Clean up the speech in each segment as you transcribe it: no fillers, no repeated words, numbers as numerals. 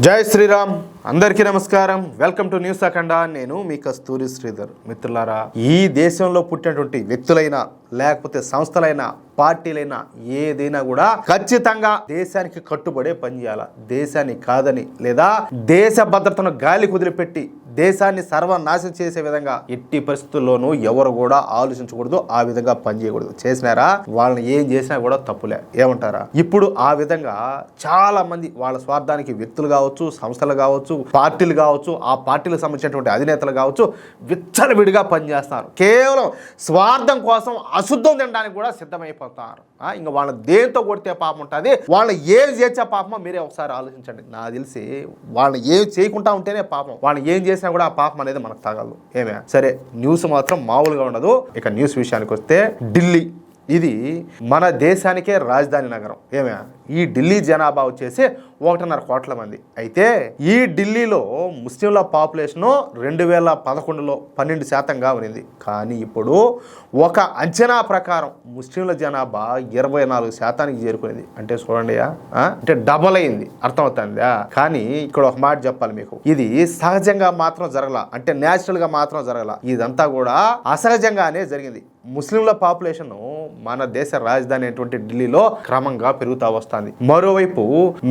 జై శ్రీరామ్ అందరికీ నమస్కారం. వెల్కమ్ టు న్యూస్ అఖండ. నేను మీ కస్తూరి శ్రీధర్. మిత్రులారా, ఈ దేశంలో పుట్టినటువంటి వ్యక్తులైనా లేకపోతే సంస్థలైనా పార్టీలైనా ఏదైనా కూడా ఖచ్చితంగా దేశానికి కట్టుబడే పనిచేయాలి. దేశాన్ని కాదని లేదా దేశ భద్రతను గాలి కుదిలిపెట్టి దేశాన్ని సర్వనాశనం చేసే విధంగా ఎట్టి పరిస్థితుల్లోనూ ఎవరు కూడా ఆలోచించకూడదు, ఆ విధంగా పనిచేయకూడదు. చేసినారా వాళ్ళని ఏం చేసినా కూడా తప్పులే. ఏమంటారా? ఇప్పుడు ఆ విధంగా చాలా మంది వాళ్ళ స్వార్థానికి వ్యక్తులు కావచ్చు, సంస్థలు కావచ్చు, పార్టీలు కావచ్చు, ఆ పార్టీలకు సంబంధించినటువంటి అధినేతలు కావచ్చు, విచ్చలవిడిగా పనిచేస్తున్నారు. కేవలం స్వార్థం కోసం అశుద్ధం తినడానికి కూడా సిద్ధమైపోతారు. ఇంకా వాళ్ళ దేంతో కొడితే పాపం ఉంటుంది, వాళ్ళని ఏం చేసే పాపమో మీరే ఒకసారి ఆలోచించండి. నాకు తెలిసి వాళ్ళని ఏం చేయకుండా ఉంటేనే పాపం, వాళ్ళని ఏం చేసినా కూడా ఆ పాపం అనేది మనకు తగలదు. ఏమే సరే, న్యూస్ మాత్రం మామూలుగా ఉండదు. ఇక న్యూస్ విషయానికి వస్తే, ఢిల్లీ ఇది మన దేశానికే రాజధాని నగరం. ఏమే ఈ ఢిల్లీ జనాభా వచ్చేసి 1.5 కోట్ల మంది. అయితే ఈ ఢిల్లీలో ముస్లింల పాపులేషను 2011లో 12%గా ఉన్నింది. కానీ ఇప్పుడు ఒక అంచనా ప్రకారం ముస్లింల జనాభా 24%కి చేరుకునేది. అంటే చూడండి, అంటే డబల్ అయింది. అర్థమవుతుందా? కానీ ఇక్కడ ఒక మాట చెప్పాలి మీకు, ఇది సహజంగా మాత్రం జరగల, అంటే న్యాచురల్గా మాత్రం జరగల. ఇదంతా కూడా అసహజంగానే జరిగింది. ముస్లింల పాపులేషన్ మన దేశ రాజధాని అయినటువంటి ఢిల్లీలో క్రమంగా పెరుగుతా వస్తుంది. మరోవైపు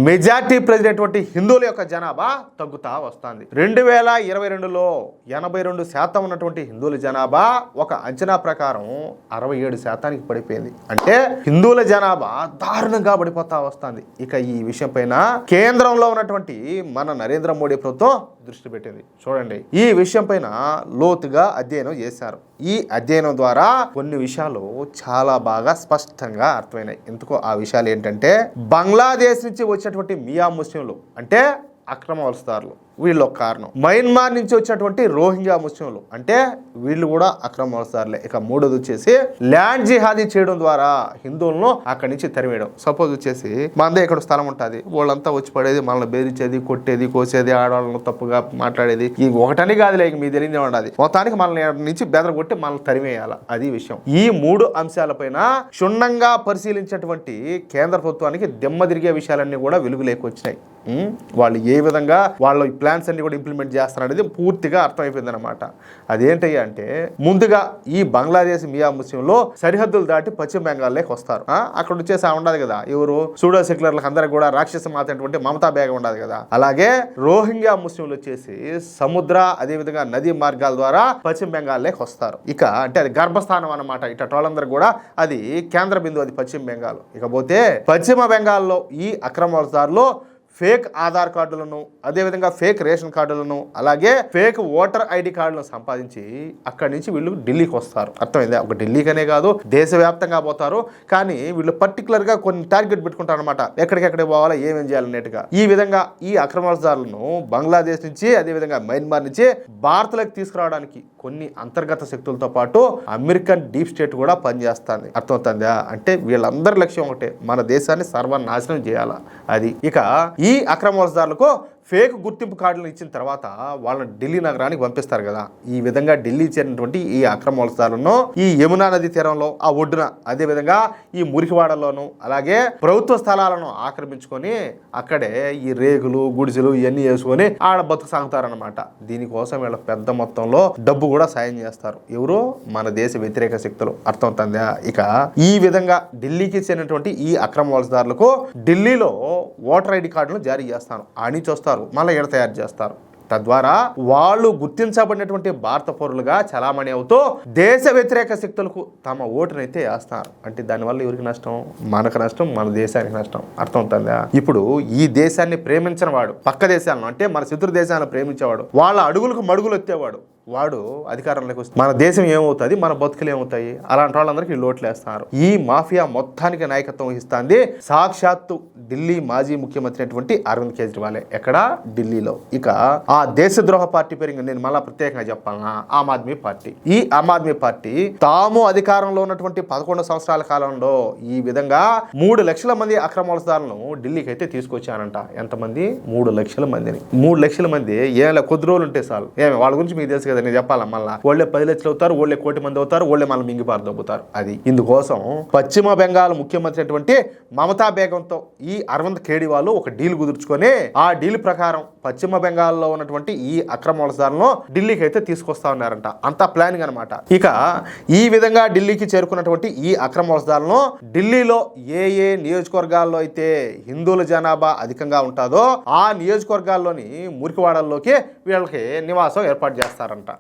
మెజార్టీ ప్రజలైనటువంటి హిందువుల యొక్క జనాభా తగ్గుతా వస్తుంది. 2022లో 82% ఉన్నటువంటి హిందువుల జనాభా ఒక అంచనా ప్రకారం 67%కి పడిపోయింది. అంటే హిందువుల జనాభా దారుణంగా పడిపోతా వస్తుంది. ఇక ఈ విషయం పైన కేంద్రంలో ఉన్నటువంటి మన నరేంద్ర మోడీ ప్రభుత్వం దృష్టి పెట్టింది. చూడండి, ఈ విషయం పైన లోతుగా అధ్యయనం చేశారు. ఈ అధ్యయనం ద్వారా కొన్ని విషయాలు చాలా బాగా స్పష్టంగా అర్థమైనాయి. ఎందుకో ఆ విషయాలు ఏంటంటే, బంగ్లాదేశ్ నుంచి వచ్చినటువంటి మియా ముస్లింలు అంటే అక్రమ వలసదారులు, వీళ్ళు ఒక కారణం. మయన్మార్ నుంచి వచ్చినటువంటి రోహింగ్యా ముస్లింలు అంటే వీళ్ళు కూడా అక్రమ వలసదారులే. ఇక మూడోది వచ్చేసి ల్యాండ్ జిహాదీ చేయడం ద్వారా హిందువులను అక్కడి నుంచి తరిమేయడం. సపోజ్ వచ్చేసి మనదే ఇక్కడ స్థలం ఉంటుంది, వాళ్ళంతా వచ్చి పడేది, మనల్ని బెదిరించేది, కొట్టేది, కోసేది, ఆడవాళ్ళను తప్పుగా మాట్లాడేది, ఈ ఒకటని కాదులే, మీ తెలియదే ఉండాలి. మొత్తానికి మనల్ని నుంచి బెదరగొట్టి మనల్ని తరిమేయాలి. అది విషయం. ఈ 3 అంశాలపైన క్షుణ్ణంగా పరిశీలించేటువంటి కేంద్ర ప్రభుత్వానికి దిమ్మ తిరిగే విషయాలన్నీ కూడా వెలుగులోకి వచ్చినాయి. వాళ్ళు ఏ విధంగా వాళ్ళ ప్లాన్స్ అన్ని కూడా ఇంప్లిమెంట్ చేస్తారనేది పూర్తిగా అర్థమైపోయింది అనమాట. అదేంటయ్యా అంటే, ముందుగా ఈ బంగ్లాదేశ్ మియా ముస్లింలో సరిహద్దులు దాటి పశ్చిమ బెంగాల్లోకి వస్తారు. అక్కడ వచ్చేసి ఉండదు కదా, ఎవరు సూడో సెక్యులర్లకు అందరికి కూడా రాక్షస మాత అయినటువంటి మమతా బేగం ఉండదు కదా. అలాగే రోహింగ్యా ముస్లింలు వచ్చేసి సముద్ర అదేవిధంగా నదీ మార్గాల ద్వారా పశ్చిమ బెంగాల్లోకి వస్తారు. ఇక అంటే అది గర్భస్థానం అన్నమాట. ఇట వాళ్ళందరూ కూడా అది కేంద్ర బిందువు, అది పశ్చిమ బెంగాల్. ఇకపోతే పశ్చిమ బెంగాల్లో ఈ అక్రమ వలసదారులు ఫేక్ ఆధార్ కార్డులను, అదేవిధంగా ఫేక్ రేషన్ కార్డులను, అలాగే ఫేక్ ఓటర్ ఐడి కార్డులను సంపాదించి అక్కడి నుంచి వీళ్ళు ఢిల్లీకి వస్తారు. అర్థమైందా? ఒక ఢిల్లీకనే కాదు, దేశవ్యాప్తంగా పోతారు. కానీ వీళ్ళు పర్టికులర్గా కొన్ని టార్గెట్ పెట్టుకుంటారు అనమాట, ఎక్కడికెక్కడికి పోవాలా, ఏమేం చేయాలన్నట్టుగా. ఈ విధంగా ఈ అక్రమదారులను బంగ్లాదేశ్ నుంచి అదేవిధంగా మయన్మార్ నుంచి భారత్లోకి తీసుకురావడానికి కొన్ని అంతర్గత శక్తులతో పాటు అమెరికన్ డీప్ స్టేట్ కూడా పనిచేస్తుంది. అర్థమవుతుందా? అంటే వీళ్ళందరి లక్ష్యం ఒకటే, మన దేశాన్ని సర్వనాశనం చేయాలా. అది ఇక ఈ అక్రమ వలసదారులకు ఫేక్ గుర్తింపు కార్డులను ఇచ్చిన తర్వాత వాళ్ళని ఢిల్లీ నగరానికి పంపిస్తారు కదా. ఈ విధంగా ఢిల్లీ చేరినటువంటి ఈ అక్రమ వలసదారులను ఈ యమునా నది తీరంలో ఆ ఒడ్డున, అదేవిధంగా ఈ మురికివాడల్లోనూ, అలాగే ప్రభుత్వ స్థలాలను ఆక్రమించుకొని అక్కడే ఈ రేగులు, గుడిసెలు ఇవన్నీ వేసుకొని ఆడ బతుకు సాగుతారనమాట. దీనికోసం వీళ్ళ పెద్ద మొత్తంలో డబ్బు కూడా సాయం చేస్తారు. ఎవరు? మన దేశ వ్యతిరేక శక్తులు. అర్థమవుతుందా? ఇక ఈ విధంగా ఢిల్లీకి చెందినటువంటి ఈ అక్రమ వలసదారులకు ఢిల్లీలో ఓటర్ ఐడి కార్డులను జారీ చేస్తాను అని చూస్తారు, మళ్ళీ ఎడ తయారు చేస్తారు. తద్వారా వాళ్ళు గుర్తించబడినటువంటి భారత పౌరులుగా చలామణి అవుతూ దేశ వ్యతిరేక శక్తులకు తమ ఓటునైతే వేస్తారు. అంటే దానివల్ల ఎవరికి నష్టం? మనకు నష్టం, మన దేశానికి నష్టం. అర్థమవుతుందా? ఇప్పుడు ఈ దేశాన్ని ప్రేమించిన వాడు, పక్క దేశాలను అంటే మన శత్రు దేశాలను ప్రేమించేవాడు, వాళ్ళ అడుగులకు మడుగులు ఎత్తేవాడు, వాడు అధికారంలోకి వస్తే మన దేశం ఏమవుతుంది, మన బతుకులు ఏమవుతాయి? అలాంటి వాళ్ళందరికీ లోట్లు వేస్తున్నారు. ఈ మాఫియా మొత్తానికి నాయకత్వం వహిస్తుంది సాక్షాత్తు ఢిల్లీ మాజీ ముఖ్యమంత్రి అయినటువంటి అరవింద్ కేజ్రీవాలే. ఎక్కడ? ఢిల్లీలో. ఇక ఆ దేశద్రోహ పార్టీ పేరు నేను మళ్ళా ప్రత్యేకంగా చెప్పాలన్నా, ఆమ్ ఆద్మీ పార్టీ. ఈ ఆమ్ ఆద్మీ పార్టీ తాము అధికారంలో ఉన్నటువంటి 11 సంవత్సరాల కాలంలో ఈ విధంగా 3 లక్షల మంది అక్రమ వలసదారులను ఢిల్లీకి అయితే తీసుకొచ్చానంట. ఎంతమంది? 3 లక్షల మందిని. 3 లక్షల మంది కొద్ది రోజులు ఉంటే చాలు. వాళ్ళ గురించి మీకు తెలుసు కదా నేను చెప్పాలా, మళ్ళీ వాళ్ళే 10 లక్షలు అవుతారు, వాళ్ళే 1 కోటి మంది అవుతారు, వాళ్ళే మళ్ళీ మింగిపారు దొబ్బుతారు. అది ఇందుకోసం పశ్చిమ బెంగాల్ ముఖ్యమంత్రి అయినటువంటి మమతా బేగంతో ఈ అరవింద్ కేజ్రీవాల్ ఒక డీల్ కుదుర్చుకొని ఆ డీల్ ప్రకారం పశ్చిమ బెంగాల్లో ఉన్నటువంటి ఈ అక్రమ వలసదారులను ఢిల్లీకి అయితే తీసుకొస్తా ఉన్నారంట. అంతా ప్లానింగ్ అనమాట. ఇక ఈ విధంగా ఢిల్లీకి చేరుకున్నటువంటి ఈ అక్రమ వలసదారులను ఢిల్లీలో ఏ ఏ నియోజకవర్గాల్లో అయితే హిందువుల జనాభా అధికంగా ఉంటుందో ఆ నియోజకవర్గాల్లోని మురికివాడల్లోకి వీళ్ళకి నివాసం ఏర్పాటు చేస్తారంట.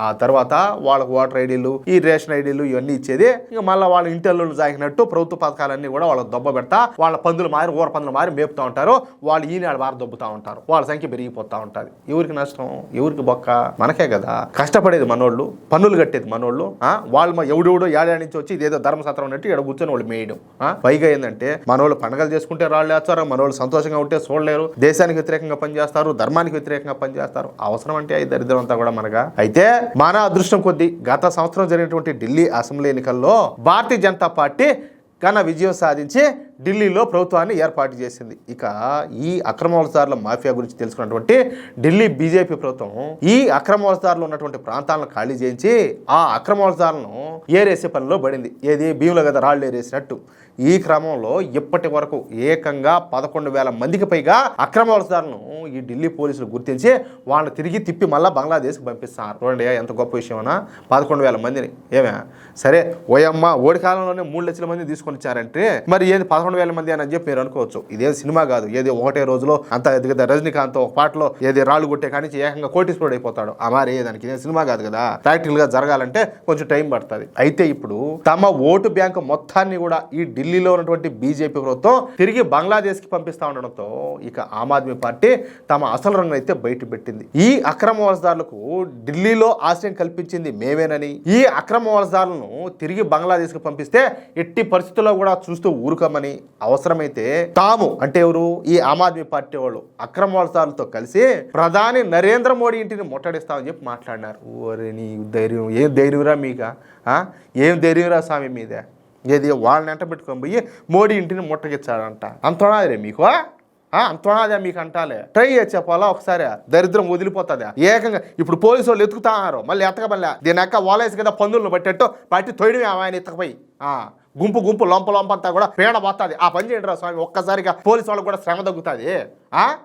ఆ తర్వాత వాళ్ళకు ఓటర్ ఐడీలు, ఈ రేషన్ ఐడీలు ఇవన్నీ ఇచ్చేది. ఇక మళ్ళీ వాళ్ళ ఇంటర్లు సాగినట్టు ప్రభుత్వ పథకాలన్నీ కూడా వాళ్ళకి దొబ్బ పెడతా, వాళ్ళ పందులు మారి ఊర పందులు మారి మేపుతూ ఉంటారు. వాళ్ళు ఈనాడు వారు దొబ్బుతూ ఉంటారు. వాళ్ళ సంఖ్య పెరిగిపోతూ ఉంటుంది. ఎవరికి నష్టం? ఎవరికి బొక్క? మనకే కదా. కష్టపడేది మనోళ్ళు, పన్నులు కట్టేది మనోళ్ళు. వాళ్ళు ఎవడెవడో ఏడాది నుంచి వచ్చి ఇదేదో ధర్మసత్రం అన్నట్టు ఇక్కడ కూర్చొని వాళ్ళు మేయడం. పైగా ఏంటంటే మనోళ్ళు పండుగలు చేసుకుంటే రాళ్ళు వేస్తారు, మనోళ్ళు సంతోషంగా ఉంటే చూడలేరు, దేశానికి వ్యతిరేకంగా పనిచేస్తారు, ధర్మానికి వ్యతిరేకంగా పనిచేస్తారు. అవసరం అంటే ఈ దరిద్రం అంతా కూడా మనగా. అయితే మన అదృష్టం కొద్దీ గత సంవత్సరం జరిగినటువంటి ఢిల్లీ అసెంబ్లీ ఎన్నికల్లో భారతీయ జనతా పార్టీ ఘన విజయం సాధించి ఢిల్లీలో ప్రభుత్వాన్ని ఏర్పాటు చేసింది. ఇక ఈ అక్రమ వలసదారుల మాఫియా గురించి తెలుసుకున్నటువంటి ఢిల్లీ బీజేపీ ప్రభుత్వం ఈ అక్రమ వలసదారులు ఉన్నటువంటి ప్రాంతాలను ఖాళీ చేయించి ఆ అక్రమ వలసదారులను ఏరేసే పనిలో పడింది. ఏది భీముల కదా రాళ్ళు ఏరేసినట్టు. ఈ క్రమంలో ఇప్పటి వరకు ఏకంగా 11,000 మందికి పైగా అక్రమ వలసదారులను ఈ ఢిల్లీ పోలీసులు గుర్తించి వాళ్ళని తిరిగి తిప్పి మళ్ళీ బంగ్లాదేశ్కి పంపిస్తున్నారు. చూడండి ఎంత గొప్ప విషయమన్నా. 11,000 మందిని ఏమే సరే ఓయమ్మ ఓడి కాలంలోనే 3 లక్షల మంది తీసుకొని వచ్చారంటే మరి ఏది 11,000 మంది అని చెప్పి మీరు అనుకోవచ్చు. ఇదేం సినిమా కాదు, ఏది ఒకటే రోజులో అంత రజనీకాంత్ ఒక పాటలో ఏది రాళ్ళు కొట్టే కానీ ఏకంగా కోటీశ్వరుడు అయిపోతాడు. మరి దానికి ఇదే సినిమా కాదు కదా. ప్రాక్టికల్ గా జరగాలంటే కొంచెం టైం పడుతుంది. అయితే ఇప్పుడు తమ ఓటు బ్యాంకు మొత్తాన్ని కూడా ఈ ఢిల్లీలో ఉన్నటువంటి బీజేపీ ప్రభుత్వం తిరిగి బంగ్లాదేశ్ కి పంపిస్తా ఉండడంతో ఇక ఆమ్ ఆద్మీ పార్టీ తమ అసలు రంగు అయితే బయట పెట్టింది. ఈ అక్రమ వలసదారులకు ఢిల్లీలో ఆశ్రయం కల్పించింది మేమేనని, ఈ అక్రమ వలసదారులను తిరిగి బంగ్లాదేశ్ కి పంపిస్తే ఎట్టి పరిస్థితుల్లో కూడా చూస్తూ ఊరుకోమని, అవసరమైతే తాము అంటే ఎవరు ఈ ఆమ్ ఆద్మీ పార్టీ వాళ్ళు అక్రమ వలసదారులతో కలిసి ప్రధాని నరేంద్ర మోడీ ఇంటిని ముట్టడిస్తామని చెప్పి మాట్లాడినారు. ఓరే నీ ధైర్యం, ఏం ధైర్యంరా మీక, ఏం ధైర్యంరా స్వామి మీద. ఏది వాళ్ళని ఎంట పెట్టుకొని పోయి మోడీ ఇంటిని ముట్టగిచ్చాడంట. అంతనాదే మీకు, అంతనాదే మీకు అంటాలే. ట్రై చేసి చెప్పాలా ఒకసారి, దరిద్రం వదిలిపోతుంది. ఏకంగా ఇప్పుడు పోలీసు వాళ్ళు ఎత్తుకుతున్నారు, మళ్ళీ ఎత్తకబల్లే దీని ఎక్క వాలేసి కదా పందులను పట్టేట్టు పట్టి తొయ్యడమే ఆయన ఎత్తకపోయి గుంపు లొంపంతా కూడా పేడ పోతుంది. ఆ పని చేయండి రా స్వామి, ఒక్కసారిగా పోలీసు వాళ్ళకు కూడా శ్రమ తగ్గుతుంది.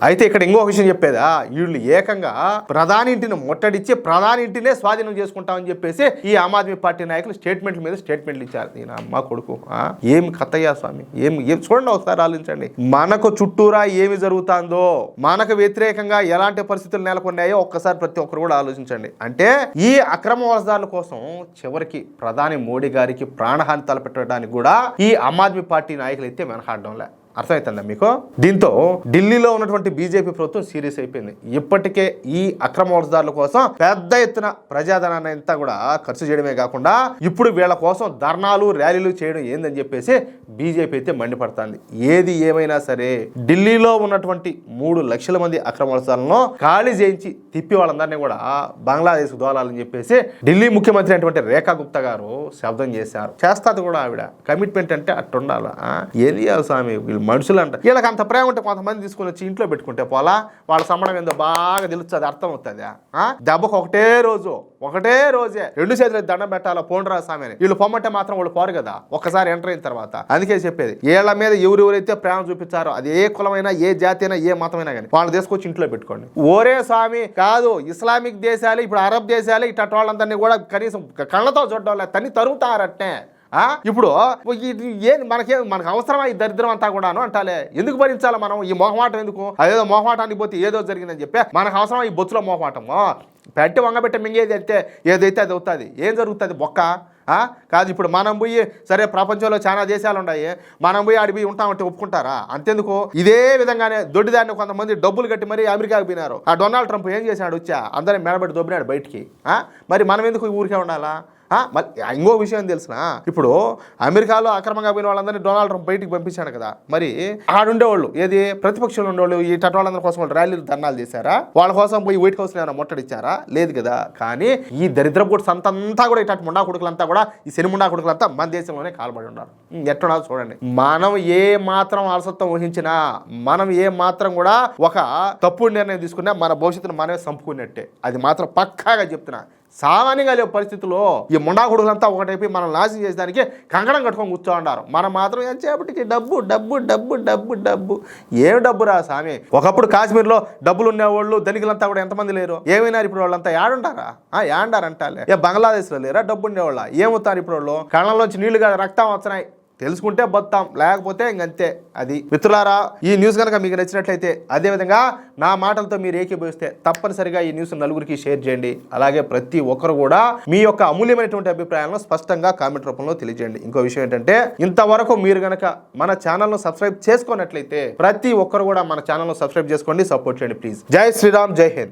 అయితే ఇక్కడ ఇంకో విషయం చెప్పేదా, వీళ్ళు ఏకంగా ప్రధాని ఇంటిని ముట్టడిచ్చి ప్రధాని ఇంటినే స్వాధీనం చేసుకుంటామని చెప్పేసి ఈ ఆమ్ ఆద్మీ పార్టీ నాయకులు స్టేట్మెంట్ల మీద స్టేట్మెంట్లు ఇచ్చారు. నేను అమ్మ కొడుకు ఏం కథయ్యా స్వామి, ఏం చూడండి ఒకసారి ఆలోచించండి. మనకు చుట్టూరా ఏమి జరుగుతుందో, మనకు వ్యతిరేకంగా ఎలాంటి పరిస్థితులు నెలకొన్నాయో ఒక్కసారి ప్రతి ఒక్కరు కూడా ఆలోచించండి. అంటే ఈ అక్రమ వలసదారుల కోసం చివరికి ప్రధాని మోడీ గారికి ప్రాణహాని తలపెట్టడానికి కూడా ఈ ఆమ్ ఆద్మీ పార్టీ నాయకులు అయితే వెనకాడడంలే. అర్థమవుతుందా మీకు? దీంతో ఢిల్లీలో ఉన్నటువంటి బీజేపీ ప్రభుత్వం సీరియస్ అయిపోయింది. ఇప్పటికే ఈ అక్రమ వలసదారుల కోసం పెద్ద ఎత్తున ప్రజాధనాన్ని అంతా కూడా ఖర్చు చేయడమే కాకుండా ఇప్పుడు వీళ్ళ కోసం ధర్నాలు ర్యాలీలు చేయడం ఏందని చెప్పేసి బీజేపీ అయితే మండిపడుతుంది. ఏది ఏమైనా సరే ఢిల్లీలో ఉన్నటువంటి 3 లక్షల మంది అక్రమ వలసదారులను ఖాళీ చేయించి తిప్పి వాళ్ళందరినీ కూడా బంగ్లాదేశ్ దోలాలని చెప్పేసి ఢిల్లీ ముఖ్యమంత్రి అయినటువంటి రేఖా గుప్తా గారు శబ్దం చేశారు. చేస్తాది కూడా ఆవిడ. కమిట్మెంట్ అంటే అట్టు ఉండాలి. ఏది స్వామి వీళ్ళు మనుషులు అంట. వీళ్ళకి అంత ప్రేమ ఉంటే కొంతమంది తీసుకొని వచ్చి ఇంట్లో పెట్టుకుంటే పోలా, వాళ్ళ సంబంధం ఏందో బాగా తెలుస్తుంది, అర్థం అవుతుంది. దెబ్బకు ఒకటే రోజే 2 చేతులు దండం పెట్టాలా పోండ్రా స్వామి అని. వీళ్ళు పొమ్మంటే మాత్రం వాళ్ళు పోరు కదా ఒక్కసారి ఎంటర్ అయిన తర్వాత. అందుకే చెప్పేది, వీళ్ళ మీద ఎవరెవరైతే ప్రేమ చూపించారో అది ఏ కులమైనా ఏ జాతి అయినా ఏ మతమైనా కానీ వాళ్ళు తీసుకొచ్చి ఇంట్లో పెట్టుకోండి. ఓరే స్వామి కాదు, ఇస్లామిక్ దేశాలు ఇప్పుడు అరబ్ దేశాలు ఇట్లా వాళ్ళందరినీ కూడా కనీసం కళ్ళతో చూడడం లేదు, తన్ని తరుగుతారట్నే. ఇప్పుడు మనకు అవసరమా ఈ దరిద్రం అంతా కూడాను అంటాలే. ఎందుకు భరించాలి మనం ఈ మొహమాటం? ఎందుకు అదేదో మొహమాటానికి పోతే ఏదో జరిగిందని చెప్పి మనకు అవసరమా ఈ బొచ్చులో మొహమాటము? పెట్టి వంగబెట్టే మింగేది అయితే ఏదైతే అది అవుతుంది. ఏం జరుగుతుంది బొక్క కాదు. ఇప్పుడు మనం పోయి సరే ప్రపంచంలో చాలా దేశాలు ఉన్నాయి, మనం పోయి ఆడి పోయి ఉంటామంటే ఒప్పుకుంటారా? అంతెందుకు ఇదే విధంగానే దొడ్డిదాన్ని కొంతమంది డబ్బులు కట్టి మరీ అమెరికాకు పోయినారు. ఆ డొనాల్డ్ ట్రంప్ ఏం చేశాడు? వచ్చా అందరినీ మెడబెట్టి దొబ్బినాడు బయటికి. మరి మనం ఎందుకు ఊరికే ఉండాలా? మళ్ళీ ఇంకో విషయం తెలిసిన, ఇప్పుడు అమెరికాలో అక్రమంగా పోయిన వాళ్ళందరినీ డొనాల్డ్ ట్రంప్ బయటికి పంపించాడు కదా, మరి ఆడుండేవాళ్ళు ఏది ప్రతిపక్షంలో ఉండేవాళ్ళు ఈ వాళ్ళందరి కోసం వాళ్ళు ర్యాలీలు ధర్నాలు చేశారా? వాళ్ళ కోసం పోయి వైట్ హౌస్లో ఏమైనా ముట్టడిచ్చారా? లేదు కదా. కానీ ఈ దరిద్రపు సంతంతా కూడా ఇటు ముండా కొడుకులంతా కూడా ఈ శని ముండా కొడుకులంతా మన దేశంలోనే కాల్పడి ఉన్నారు. ఎట్లా చూడండి, మనం ఏ మాత్రం అలసత్వం వహించినా, మనం ఏ మాత్రం కూడా ఒక తప్పుడు నిర్ణయం తీసుకున్నా మన భవిష్యత్తును మనమే చంపుకున్నట్టే. అది మాత్రం పక్కాగా చెప్తున్నా. సామాన్యంగా లేవు పరిస్థితుల్లో ఈ ముండా కొడుకులంతా ఒకటైపోయి మనం నాశనం చేసేదానికి కంకణం కట్టుకొని కూర్చో ఉన్నారు. మనం మాత్రం ఎంతసేపటికి డబ్బు డబ్బు డబ్బు డబ్బు డబ్బు. ఏం డబ్బు రా స్వామి? ఒకప్పుడు కాశ్మీర్లో డబ్బులు ఉండేవాళ్ళు ధనికులంతా కూడా ఎంతమంది లేరు? ఏమైనారు ఇప్పుడు వాళ్ళంతా? ఏడుంటారా? ఏడారంటాలే. బంగ్లాదేశ్లో లేరా డబ్బు ఉండేవాళ్ళ? ఏమవుతారు ఇప్పుడు వాళ్ళు? కళ్ళలోంచి నీళ్లుగా రక్తం వస్తున్నాయి. తెలుసుకుంటే బతాం, లేకపోతే ఇంకంతే. అది మిత్రులారా, ఈ న్యూస్ కనుక మీకు నచ్చినట్లయితే, అదేవిధంగా నా మాటలతో మీరు ఏకీభవిస్తే తప్పనిసరిగా ఈ న్యూస్ నలుగురికి షేర్ చేయండి. అలాగే ప్రతి ఒక్కరు కూడా మీ యొక్క అమూల్యమైనటువంటి అభిప్రాయాలను స్పష్టంగా కామెంట్ రూపంలో తెలియజేయండి. ఇంకో విషయం ఏంటంటే, ఇంతవరకు మీరు కనుక మన ఛానల్ను సబ్స్క్రైబ్ చేసుకున్నట్లయితే ప్రతి ఒక్కరు కూడా మన ఛానల్ను సబ్స్క్రైబ్ చేసుకోండి, సపోర్ట్ చేయండి ప్లీజ్. జై శ్రీరామ్, జై హింద్.